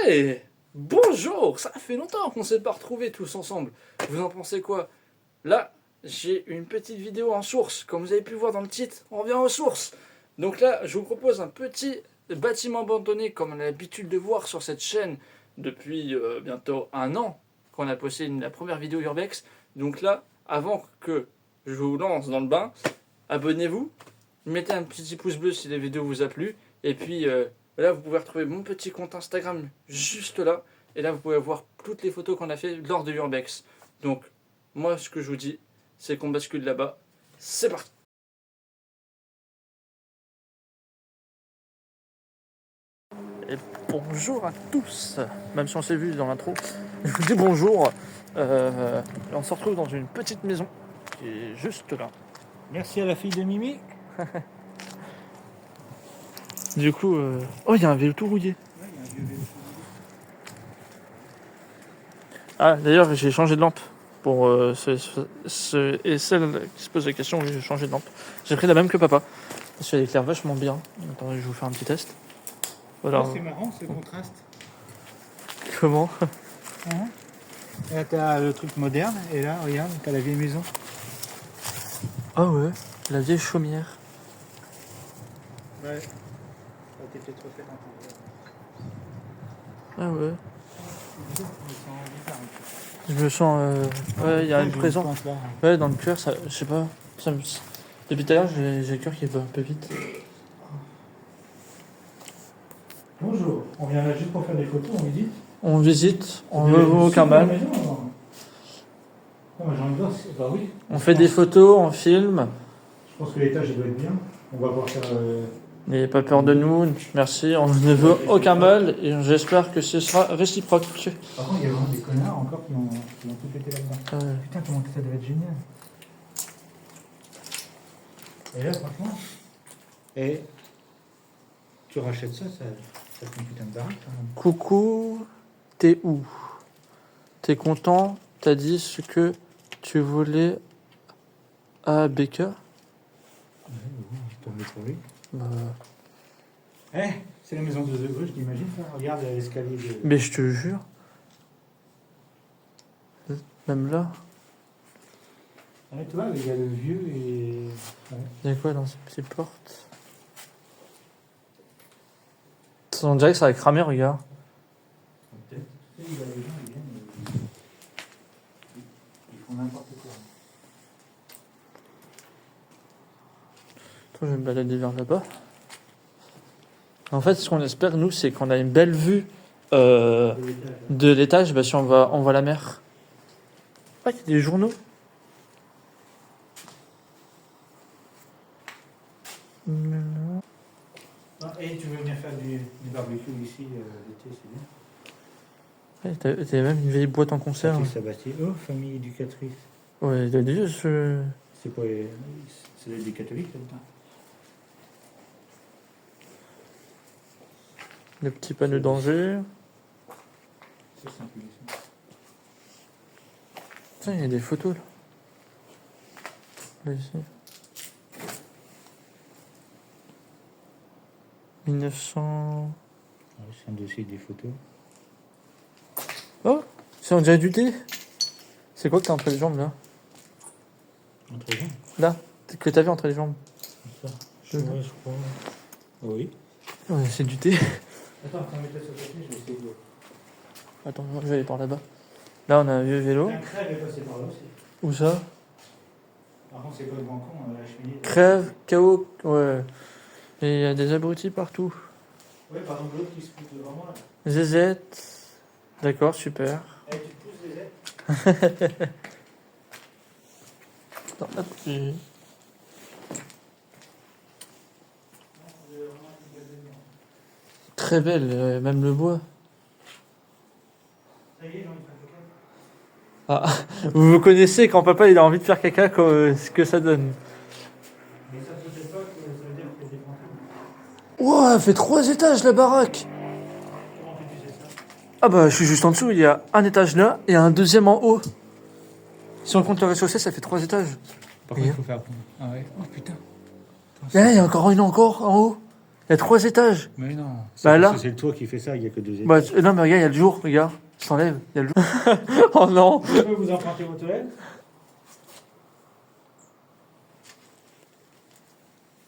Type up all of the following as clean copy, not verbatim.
Hey, bonjour, ça fait longtemps qu'on ne s'est pas retrouvés tous ensemble. Vous en pensez quoi? Là, j'ai une petite vidéo en source. Comme vous avez pu voir dans le titre, on revient aux sources. Donc là, je vous propose un petit bâtiment abandonné comme on a l'habitude de voir sur cette chaîne depuis bientôt un an qu'on a posté la première vidéo Urbex. Donc là, avant que je vous lance dans le bain, abonnez-vous, mettez un petit pouce bleu si la vidéo vous a plu, et puis là vous pouvez retrouver mon petit compte Instagram juste là, et là vous pouvez voir toutes les photos qu'on a fait lors de Urbex. Donc moi ce que je vous dis, c'est qu'on bascule là-bas, c'est parti. Et bonjour à tous, même si on s'est vu dans l'intro, je vous dis bonjour. On se retrouve dans une petite maison qui est juste là. Merci à la fille de Mimi. Du coup, oh, il y a un vélo tout rouillé. Ouais, il y a un vieux vélo. Ah, d'ailleurs, j'ai changé de lampe. Pour et celle qui se pose la question, oui, j'ai changé de lampe. J'ai pris la même que papa. Parce qu'elle éclaire vachement bien. Attendez, je vais vous faire un petit test. Voilà. Oh, c'est marrant ce contraste. Comment? Et là, t'as le truc moderne, et là, regarde, t'as la vieille maison. Ah ouais, la vieille chaumière. Ouais. Ça a été peut-être refait un peu. Ah ouais. Je me sens bizarre, un peu. Je me sens. Ouais, il y a une présence. Là. Ouais, dans le cœur, ça. Je sais pas. Depuis tout à l'heure, j'ai le cœur qui bat un peu vite. Bonjour, on vient là juste pour faire des photos, on visite. On visite, on ne veut aucun mal. J'ai envie de voir, bah oui. On fait des photos, on filme. Je pense que l'étage il doit être bien. On va pouvoir faire. N'ayez pas peur de nous, merci, on ne veut aucun mal et j'espère que ce sera réciproque. Par contre, il y a vraiment des connards encore qui ont tout pété là-dedans. Putain, comment ça devait être génial. Et là, franchement, et tu rachètes ça fait une putain de baraque quand même. Coucou, t'es où? T'es content? T'as dit ce que tu voulais à Becca? Ouais, je tombé pour lui. Bah, C'est la maison de The Bruges, t'imagines ça? Regarde l'escalier de. mais je te jure, même là, Ouais, tu vois, il y a le vieux et. Ouais. il y a quoi dans ces petites portes? On dirait que ça va cramer, regarde. Peut-être. Tu sais, les gens, ils viennent. Ils font n'importe quoi. Attends, je vais me balader vers là-bas. En fait, ce qu'on espère, nous, c'est qu'on a une belle vue de l'étage, bah, si on voit la mer. Ah, il y a des journaux. Et tu veux venir faire du barbecue ici l'été, c'est bien. Ouais, t'avais même une vieille boîte en conserve. Patrice Sabatier. Oh, famille éducatrice. Ouais, il a dit ce... C'est quoi c'est des catholiques là-dedans. Le petit panneau danger. C'est simple. Tiens, il y a des photos là. Là, ici. 1900... C'est un dossier des photos. Oh, c'est on dirait du thé. C'est quoi que t'as entre les jambes là? Entre gens. Là, que t'avais entre les jambes. Ça. Je crois. Oui. Ouais, c'est du thé. Attends, mets-toi sur le côté, je vais essayer de. Attends, je vais aller par là-bas. Là, on a un vieux vélo. Un crève est passé par là aussi. Où ça? Par contre, c'est pas le grand con, la cheminée. Crève, chaos, ouais. Et il y a des abrutis partout. Ouais, par exemple, l'autre qui se fout devant moi. ZZ. D'accord, super. Tu pousses les ailes. Attends, hop, j'ai- Très belle, même le bois. Ça y est, j'en ai fait caca. Ah, vous connaissez quand papa il a envie de faire caca, ce que ça donne. Mais ça ne faisait pas que ça veut dire que t'es tranquille. Ouah, elle fait 3 étages la baraque. Comment tu sais ça? Ah bah je suis juste en dessous, il y a un étage là et un deuxième en haut. Si on compte le rez-de-chaussée, ça fait 3 étages. Par contre, il faut faire. Ah ouais. Oh putain. Là, il y a encore une encore en haut. Il y a 3 étages. Mais non. Bah là. C'est le toit qui fait ça, il n'y a que 2 étages. Bah, non, mais regarde, il y a le jour, regarde. Ça s'enlève, il y a le jour. Oh non. Je peux vous emprunter vos toilettes?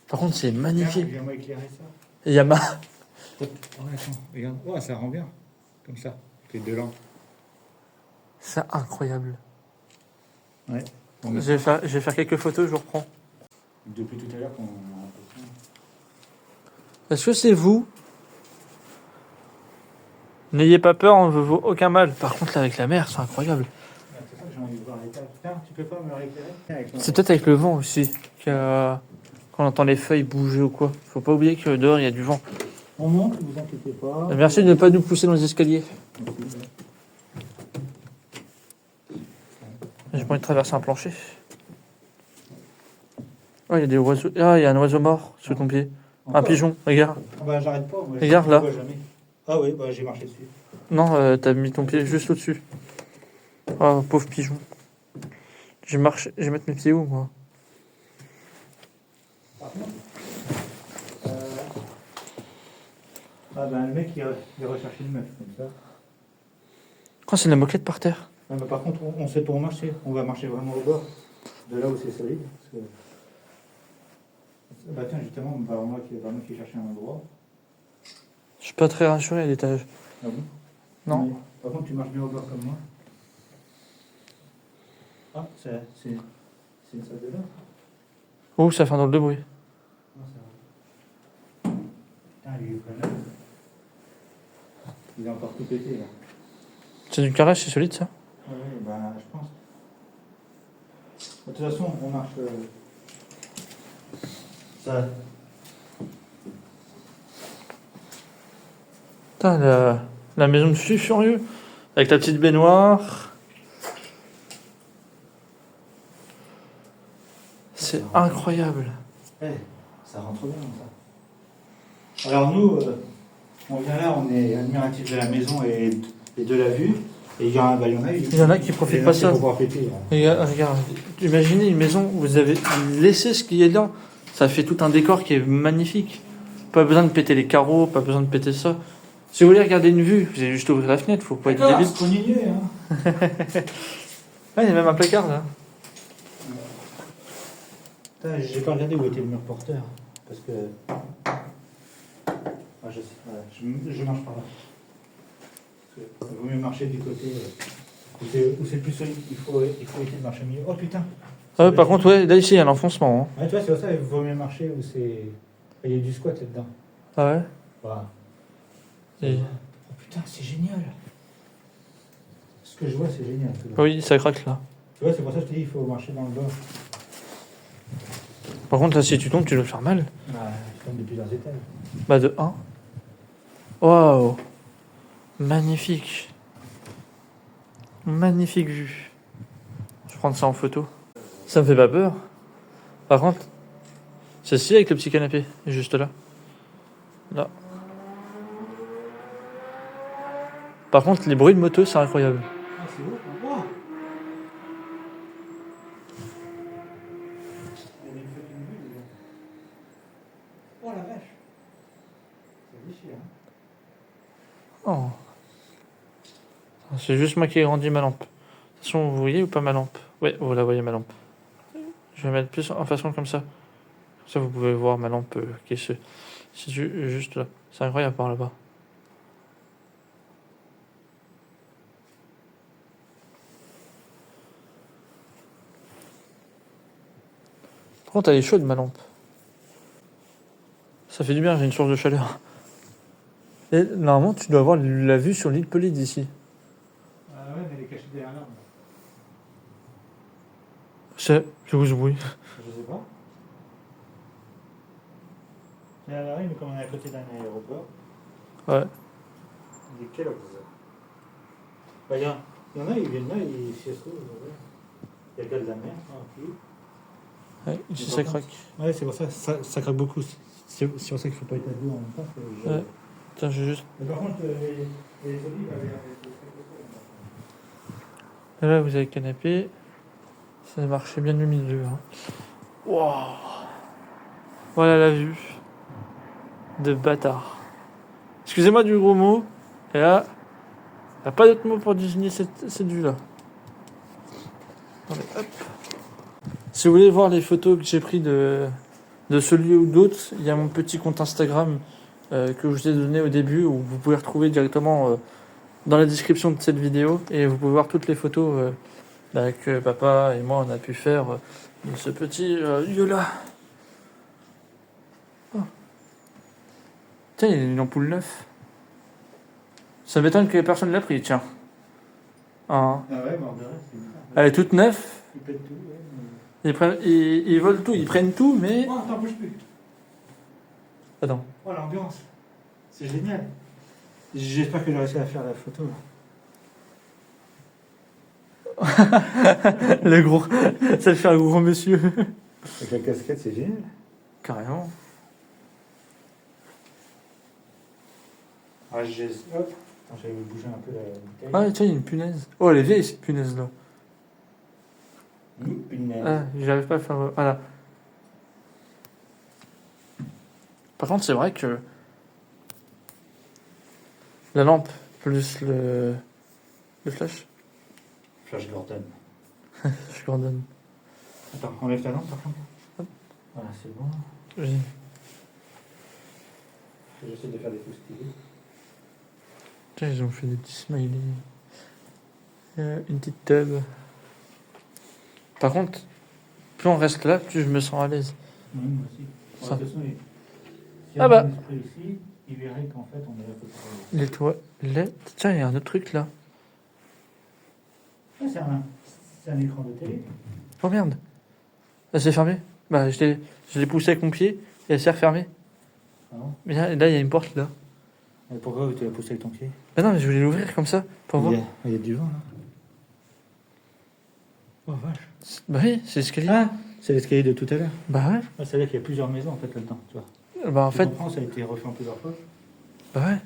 Par contre, c'est magnifique. Viens-moi éclairer ça. Et il y a ma... Ouais, attends, regarde. Oh, ça rend bien. Comme ça. Les 2 lampes. C'est incroyable. Ouais. Je vais faire quelques photos, je vous reprends. Depuis tout à l'heure qu'on... Est-ce que c'est vous? N'ayez pas peur, on ne veut aucun mal. Par contre, là, avec la mer, c'est incroyable. C'est ça que j'ai envie de voir l'étage. Tiens, tu peux pas me rééclairer? C'est peut-être avec le vent aussi qu'on entend les feuilles bouger ou quoi. Faut pas oublier que dehors, il y a du vent. On monte, ne vous inquiétez pas. Merci de ne pas nous pousser dans les escaliers. J'ai pas envie de traverser un plancher. Oh, il y a des oiseaux. Ah, il y a un oiseau mort sous ton pied. Un pigeon, regarde. Ah bah j'arrête pas. Moi, Regarde, là. Jamais. Ah oui, bah j'ai marché dessus. Non, t'as mis ton pied juste au-dessus. Oh, pauvre pigeon. Je vais mettre mes pieds où, moi? Par contre, ah ben le mec il recherche une meuf comme ça. Oh, c'est de la moquette par terre. Ah, bah, par contre, on sait pour marcher. On va marcher vraiment au bord. De là où c'est solide. Parce que... Bah tiens, justement, moi qui cherchais un endroit. Je suis pas très rassuré à l'étage. Ah bon? Non. Mais, par contre, tu marches bien au bord comme moi. Ah, c'est une salle de bain. Oh, ça fait un drôle de bruit. Non, c'est vrai. Putain, il est plein là. Il est encore tout pété là. C'est du carrelage, c'est solide ça? Oui, bah je pense. De toute façon, on marche. Ça. Putain, la maison de Fus furieux. Avec la petite baignoire. C'est incroyable. Eh, ça rentre bien ça. Alors nous, on vient là, on est admiratif de la maison et de la vue. Et il y en a Il y en a qui profitent pas ça. Regarde, imaginez une maison où vous avez laissé ce qui est là. Ça fait tout un décor qui est magnifique. Pas besoin de péter les carreaux, pas besoin de péter ça. Si vous voulez regarder une vue, vous allez juste ouvrir la fenêtre, faut pas être débile. C'est mieux, hein. Ah, il y a même un placard là. Putain, j'ai pas regardé où était le mur porteur. Parce que. Ah, je sais, voilà, je marche par là. Il vaut mieux marcher du côté où c'est plus solide. Il faut éviter de marcher au milieu. Oh putain! Ah, par contre, ouais, là ici il y a l'enfoncement. Hein. Ouais, tu vois, c'est pour ça qu'il vaut mieux marcher où c'est. Il y a du squat là-dedans. Ah ouais? Voilà. Et- Oh putain, c'est génial! Ce que je vois, c'est génial. Oui, ça craque là. Tu vois, c'est pour ça que je te dis il faut marcher dans le bas. Par contre, là, si tu tombes, tu dois faire mal. Bah, je tombe de plusieurs étages. Bah, de 1. Waouh! Magnifique. Magnifique vue. Je vais prendre ça en photo. Ça me fait pas peur. Par contre, c'est ci avec le petit canapé, juste là. Là. Par contre, les bruits de moto, c'est incroyable. Ah, c'est ouf, hein. Wow. Il y a des feux qui me bullent, déjà. Oh la vache! Ça déchire, hein. Oh. C'est juste moi qui ai grandi ma lampe. De toute façon, vous voyez ou pas ma lampe? Ouais, vous la voyez ma lampe. Je vais mettre plus en façon comme ça. Comme ça, vous pouvez voir ma lampe qui est juste là. C'est incroyable par là-bas. Par contre, elle est chaude ma lampe. Ça fait du bien, j'ai une source de chaleur. Et normalement, tu dois avoir la vue sur l'île Pelée d'ici. Ah ouais, mais elle est cachée derrière l'arbre. C'est où ce bruit? Je sais pas. Mais à l'arrêt, mais comme on est à côté d'un aéroport, Ouais. il est quelle heure ça? Bah, il y en a, ils viennent là, ils s'y retrouvent. Il y a que de la mer, tranquille. Ouais, ici ça craque. Ouais, c'est pour ça, ça craque beaucoup. C'est pour ça qu'il ne faut pas être à deux en même temps. Ouais. Tiens, j'ai juste. Mais par contre, les olives avaient l'air d'être très Là, vous avez le canapé. Ça marchait bien du milieu. Hein. Wow. Voilà la vue. de bâtard. Excusez-moi du gros mot. Et là, il n'y a pas d'autre mot pour désigner cette vue-là. Attendez, hop. Si vous voulez voir les photos que j'ai prises de ce lieu ou d'autres, il y a mon petit compte Instagram que je vous ai donné au début, où vous pouvez retrouver directement dans la description de cette vidéo, et vous pouvez voir toutes les photos que papa et moi on a pu faire de ce petit lieu-là. Oh. Tiens, il y a une ampoule neuve. Ça m'étonne que personne ne l'a pris, tiens. Hein. Ah ouais, mort de rêve, c'est bizarre. Elle est toute neuve. Ils pètent tout, ouais. Ils volent tout, ils prennent tout, mais... Oh, attends, bouge plus. Attends. Oh, l'ambiance. C'est génial. J'espère que j'ai réussi à faire la photo. Le gros... Ça fait un gros monsieur. Avec la casquette, c'est génial. Carrément. Ah, j'ai... Hop. Attends, j'avais bougé un peu la bouteille. Ah, tiens, il y a une punaise. Oh, elle est vieille, cette punaise-là. Punaise. Ah, j'arrive pas à faire... Voilà. Par contre, c'est vrai que... La lampe plus le flash, Flash Gordon. je coordonne. Attends, enlève ta lampe par contre. Hop. Voilà, c'est bon. Oui. J'essaie de faire des pouces stylés. Tiens, ils ont fait des petits smileys. Une petite tub. Par contre, plus on reste là, plus je me sens à l'aise. Oui, moi aussi. Ça. De toute façon, si Ah on bah. a un esprit ici, il verrait qu'en fait, on est à peu près... Les toilettes. Tiens, il y a un autre truc là. Ah, c'est un écran de télé. Oh merde. Là, c'est fermé. Bah, je l'ai poussé avec mon pied et elle s'est refermée. Ah non. Mais là, il y a une porte là. Et pourquoi tu l'as poussé avec ton pied? Bah non, mais je voulais l'ouvrir comme ça pour voir. Il y a du vent là. Oh vache. Bah oui, c'est l'escalier. Ah, c'est l'escalier de tout à l'heure. Bah ouais. Ah, c'est-à-dire qu'il y a plusieurs maisons en fait là-dedans, tu vois. Bah en Tu fait, comprends, ça a été refait en plusieurs fois. bah ouais.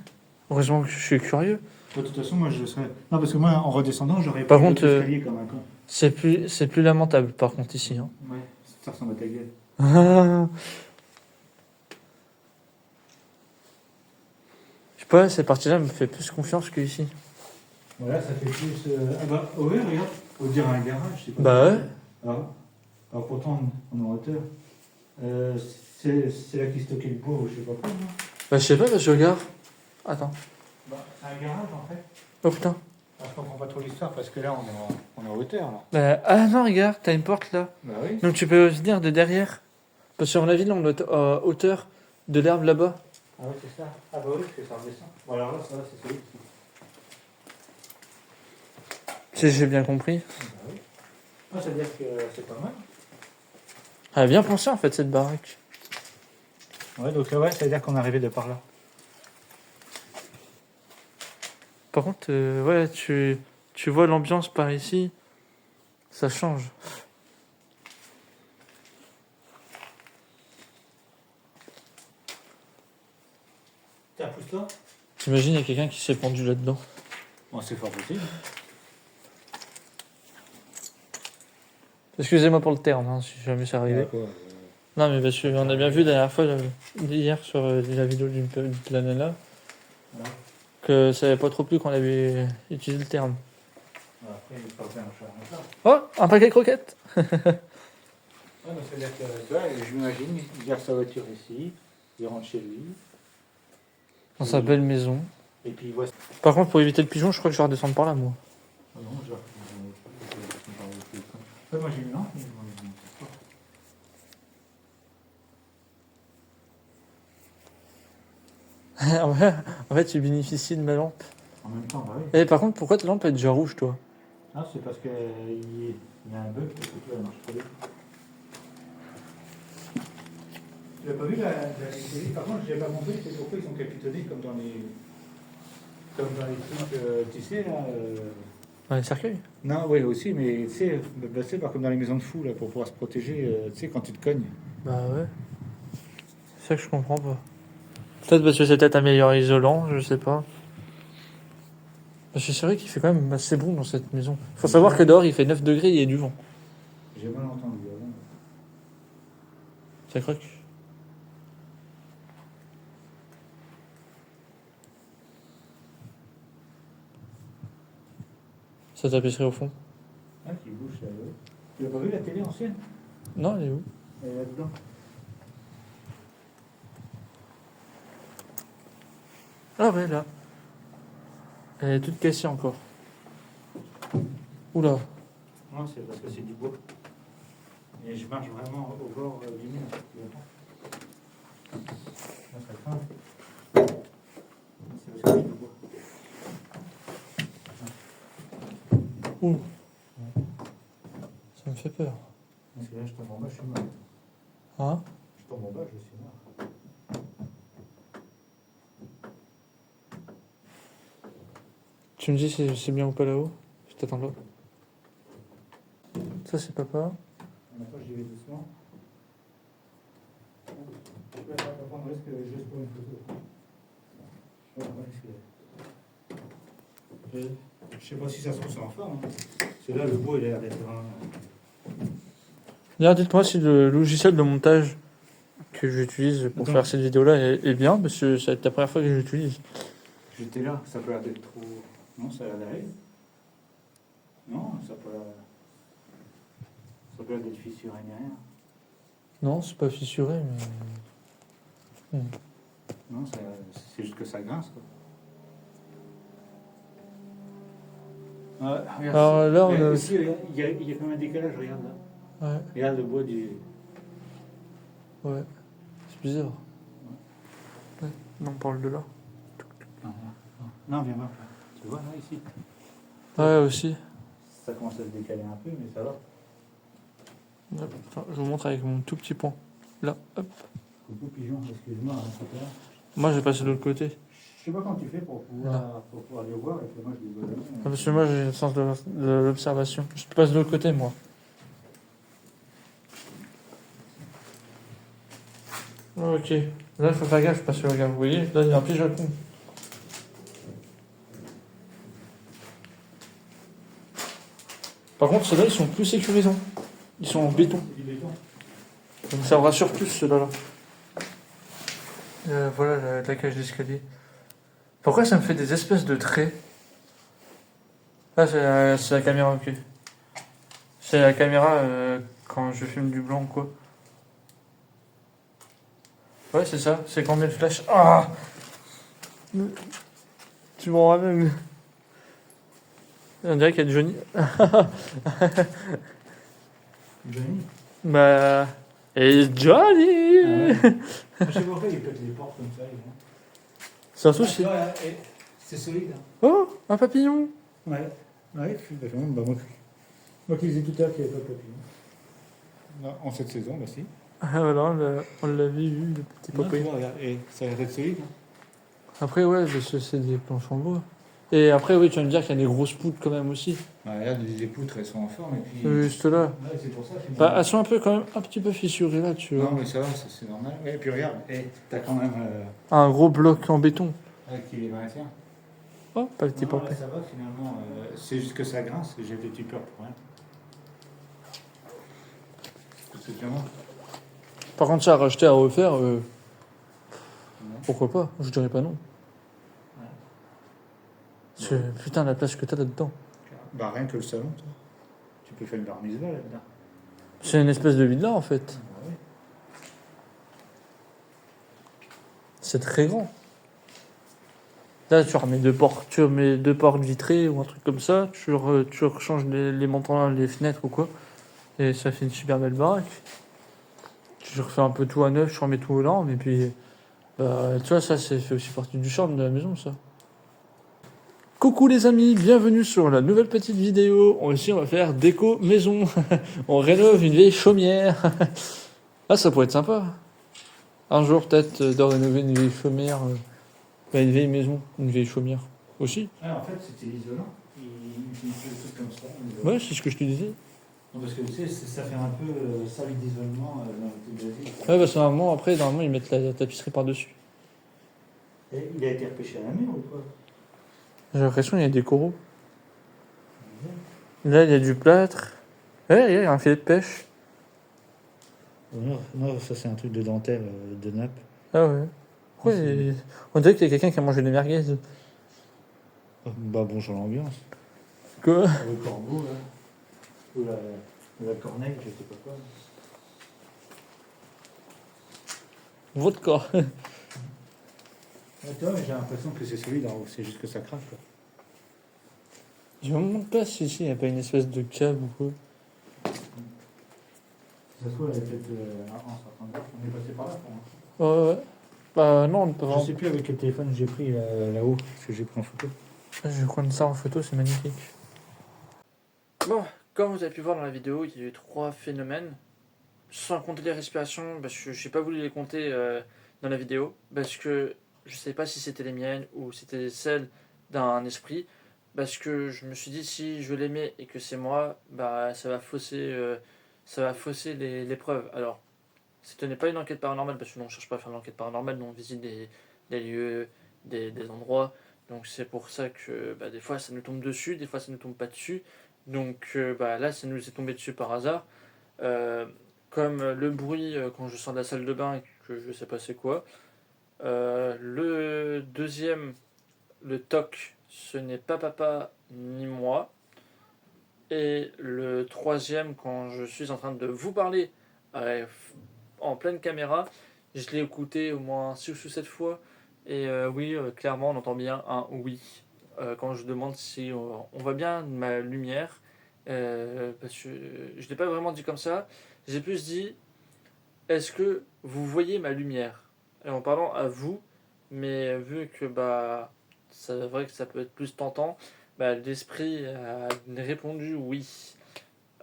Heureusement que je suis curieux. De toute façon, moi je serais. Non, parce que moi en redescendant, j'aurais Par pris contre, l'autre escalier comme un con. C'est plus lamentable par contre ici. Hein. Ouais, ça ressemble à ta gueule. Je sais pas, cette partie-là me fait plus confiance que ici. Voilà, ça fait plus. Ah bah, oh ouais, regarde, on dirait un garage, c'est pas. Bah ouais. Alors pourtant, on est en hauteur. C'est là qui stockait le bois ou je sais pas quoi, non? Bah je sais pas, parce que je regarde. Attends. Bah, c'est un garage en fait. Oh putain. Alors, je comprends pas trop l'histoire parce que là, on est en hauteur là. Bah, ah non, regarde, t'as une porte là. Bah oui. Donc tu peux venir de derrière. Parce que sur la ville, on doit être à hauteur de l'herbe là-bas. Ah ouais, c'est ça. Ah bah oui, parce que ça redescend. Bon, alors là, ça va, c'est solide. Si j'ai bien compris. Bah oui. Ah, ça veut dire que c'est pas mal. Elle a bien pensé en fait cette baraque. Ouais, donc ouais, ça veut dire qu'on est arrivé de par là. Par contre, ouais, tu vois l'ambiance par ici, ça change. T'as un pouce là? T'imagines, il y a quelqu'un qui s'est pendu là-dedans. Bon, c'est fort possible. Excusez-moi pour le terme, hein, si jamais c'est arrivé. D'accord. Non, mais parce qu'on a bien vu la dernière fois, hier, sur la vidéo d'une planète là, Ouais. que ça n'avait pas trop plu qu'on avait utilisé le terme. Après, il faut faire un chat. Oh, un paquet de croquettes. Ouais, mais ça veut dire que, tu vois, je m'imagine, il gare sa voiture ici, il rentre chez lui, Dans sa belle maison. et puis il voit... Par contre, pour éviter le pigeon, je crois que je vais redescendre par là, moi. Ah non, je vais... Ouais, moi j'ai une lampe, mais En fait, tu bénéficies de ma lampe. en même temps, bah oui. Et par contre, pourquoi ta lampe est déjà rouge, toi? Ah, c'est parce qu'il y a un bug, parce que tu vois, elle marche pas bien. Tu l'as pas vu la série? Par contre, je n'ai pas compris, c'est pourquoi ils sont capitonnés comme dans les trucs, tu sais, là... Dans les cercueils? Non, oui, aussi, mais tu sais, comme dans les maisons de fous, là, pour pouvoir se protéger, tu sais, quand tu te cognes. Bah ouais. C'est ça que je comprends pas. Peut-être parce que c'est peut-être un meilleur isolant, je sais pas. Parce que c'est vrai qu'il fait quand même assez bon dans cette maison. Faut savoir que dehors il fait 9 degrés et il y a du vent. J'ai mal entendu. Ça croque. Sa tapisserie au fond. Ah, qui bouge là, oui. Tu n'as pas vu la télé ancienne? Non, elle est où? Elle est là-dedans. Ah ouais, là. Elle est toute cassée encore. Oula. Non, c'est parce que c'est du bois. Et je marche vraiment au bord du mur. Là, ça craint. C'est parce que c'est du bois. Ouh. Ça me fait peur. Parce que là, je tombe en bas, je suis mort. Hein? Je tombe en bas, je suis mort. Tu me dis si c'est bien ou pas là-haut? Je t'attends là. Ça, c'est papa. Maintenant, j'y vais doucement. Je vais pas prendre un risque juste pour une photo. Je vais prendre un risque. Je sais pas si ça se trouve, c'est en forme. C'est là, le bois, il a l'air d'être vraiment. D'ailleurs, dites-moi si le logiciel de montage que j'utilise pour Attends. faire cette vidéo-là est bien, parce que c'est la première fois que j'utilise. J'étais là, ça peut l'air d'être trop. Non, ça a l'air d'aller. Non, ça peut l'air. Ça peut l'air d'être fissuré ni rien. Non, c'est pas fissuré, mais. Non, c'est juste que ça grince, quoi. Ah, regarde, Alors là, on a. ici, il y a quand même un décalage, regarde là. Ouais, Regarde le bois du. ouais. C'est bizarre. Ouais. Non, on parle de là. Non, viens voir. Tu vois là, ici? Ouais, aussi. Ça commence à se décaler un peu, mais ça va. Hop, attends, je vous montre avec mon tout petit point. Là, hop. Coucou pigeon, excuse-moi, hein, c'est clair. Moi, j'ai passé de l'autre côté. Je sais pas comment tu fais pour pouvoir les voir, et que moi je les vois. Ah, parce que moi, j'ai le sens de l'observation. Je passe de l'autre côté, moi. Ok. Là, il faut faire gaffe parce que, regarde, vous voyez, là, il y a un pigeon. Par contre, ceux-là, ils sont plus sécurisants. Ils sont en béton. C'est du béton. Donc ça me rassure plus, ceux-là. Voilà la cage d'escalier. Pourquoi ça me fait des espèces de traits? Ah, c'est la caméra, ok. C'est la caméra quand je filme du blanc, quoi. Ouais, c'est ça. C'est quand on met le flash. Ah! Tu m'en ramènes. On dirait qu'il y a Johnny. Johnny? Bah. Et Johnny! Ah ouais. Je sais pas pourquoi il pète les portes comme ça. C'est un souci. C'est solide. Hein. Oh, un papillon! Ouais. Ouais, bah, moi qui disais tout à l'heure qu'il n'y avait pas de papillon. Non, en cette saison, bah si. Ah voilà, on l'avait eu, le petit Non, tu papillon. vois, regarde, et ça a l'air d'être solide. Hein. Après, ouais, parce que c'est des planches en bois. Et après, oui, tu vas me dire qu'il y a des grosses poutres quand même aussi. Ouais, regarde, les poutres, elles sont en forme. Et puis... Juste là. Ouais, c'est pour ça. Bah, elles sont un peu quand même un petit peu fissurées là, tu vois. Non, mais ça va, c'est normal. Ouais, et puis regarde, t'as quand même. Un gros bloc en béton. Qui les maintient. Oh, pas le petit Non, papillon. là, ça va finalement. C'est juste que ça grince. J'ai des petites peurs pour rien. C'est clairement. Par contre, ça à racheter, à refaire, Ouais. pourquoi pas? Je dirais pas non. Ouais. Parce que, putain, la place que t'as là-dedans. Bah, rien que le salon, toi. Tu peux faire une bar mitzvah là-dedans. C'est une espèce de villa en fait. Ah, ouais. C'est très grand. Là, tu remets tu remets deux portes vitrées ou un truc comme ça. Tu rechanges les montants, les fenêtres ou quoi. Et ça fait une super belle baraque. Tu refais un peu tout à neuf, tu remets tout aux lampes. Et puis, tu vois, ça fait aussi partie du charme de la maison, ça. Coucou les amis, bienvenue sur la nouvelle petite vidéo. Ici, on va faire déco maison. On rénove une vieille chaumière. Ah, ça pourrait être sympa. Un jour, peut-être, de rénover une vieille chaumière. Une vieille maison, une vieille chaumière aussi. Ah, en fait, c'était isolant. Il fait des trucs comme ça. Ouais, c'est ce que je te disais. Non, parce que tu sais, ça fait un peu salle d'isolement dans le truc d'asile. Ouais, parce que normalement, ils mettent la tapisserie par-dessus. Et il a été repêché à la mer ou quoi? J'ai l'impression qu'il y a des coraux. Là, il y a du plâtre. Ouais, il y a un filet de pêche. Non, non, ça c'est un truc de dentelle, de nappe. Ah ouais. Ouais, on dirait qu'il y a quelqu'un qui a mangé des merguez. Bah bonjour l'ambiance. Quoi? Le corbeau, là. Ou la corneille, je sais pas quoi. Vodka. Ouais, tu vois, mais j'ai l'impression que c'est celui d'en haut, c'est juste que ça craque, quoi. Je me demande pas si ici il n'y a pas une espèce de cave ou quoi. Si ça se trouve, elle est peut-être en sortant de là. On est passé par là, pour moi. Ouais. Bah non, on peut Je vraiment. sais plus avec quel téléphone j'ai pris là-haut, ce que j'ai pris en photo. Je vais prendre ça en photo, c'est magnifique. Bon, comme vous avez pu voir dans la vidéo, il y a eu 3 phénomènes. Sans compter les respirations, parce que j'ai pas voulu les compter dans la vidéo, parce que je sais pas si c'était les miennes ou c'était celles d'un esprit, parce que je me suis dit si je l'aimais et que c'est moi, bah ça va fausser les preuves. Alors, ce n'est pas une enquête paranormale, parce que nous on cherche pas à faire une enquête paranormale, nous on visite des lieux, des endroits, donc c'est pour ça que bah, des fois ça nous tombe dessus, des fois ça nous tombe pas dessus, donc bah, là ça nous est tombé dessus par hasard. Euh, Comme le bruit quand je sors de la salle de bain et que je sais pas c'est quoi. Le deuxième, le toc, ce n'est pas papa ni moi. Et le troisième, quand je suis en train de vous parler en pleine caméra, je l'ai écouté au moins 6 ou 7 fois. Et oui, clairement, on entend bien un oui. Quand je demande si on voit bien ma lumière. Parce que je ne l'ai pas vraiment dit comme ça. J'ai plus dit, est-ce que vous voyez ma lumière? Et en parlant à vous, mais vu que bah, c'est vrai que ça peut être plus tentant, bah, l'esprit a répondu oui.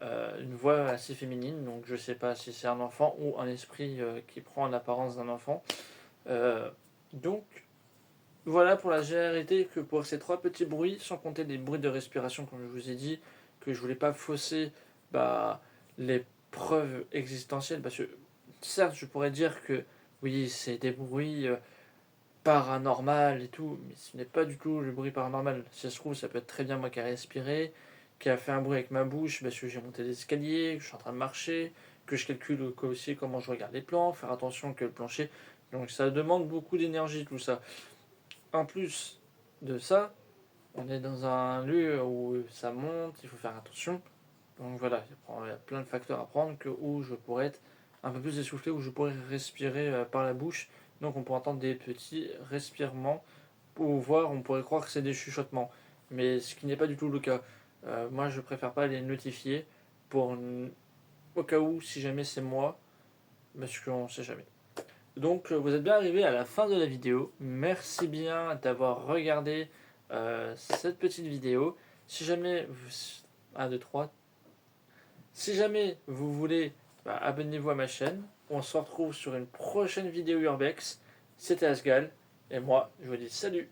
Une voix assez féminine, donc je sais pas si c'est un enfant ou un esprit qui prend l'apparence d'un enfant. Euh, donc voilà pour la généralité que pour ces 3 petits bruits, sans compter les bruits de respiration, comme je vous ai dit, que je voulais pas fausser bah, les preuves existentielles, parce que certes je pourrais dire que oui c'est des bruits paranormal et tout, mais ce n'est pas du tout le bruit paranormal. Si ça se trouve, ça peut être très bien moi qui ai respiré, qui a fait un bruit avec ma bouche parce que j'ai monté les escaliers, que je suis en train de marcher, que je calcule aussi comment je regarde les plans, faire attention que le plancher. Donc ça demande beaucoup d'énergie tout ça. En plus de ça, on est dans un lieu où ça monte, il faut faire attention. Donc voilà, il y a plein de facteurs à prendre que où je pourrais être un peu plus essoufflé, où je pourrais respirer par la bouche. Donc on pourrait entendre des petits respirements, ou voir, on pourrait croire que c'est des chuchotements. Mais ce qui n'est pas du tout le cas. Moi je préfère pas les notifier pour au cas où si jamais c'est moi, parce qu'on ne sait jamais. Donc vous êtes bien arrivé à la fin de la vidéo. Merci bien d'avoir regardé cette petite vidéo. Si jamais vous... 1, 2, 3. Si jamais vous voulez, bah, abonnez-vous à ma chaîne. On se retrouve sur une prochaine vidéo Urbex. C'était Asgal. Et moi, je vous dis salut.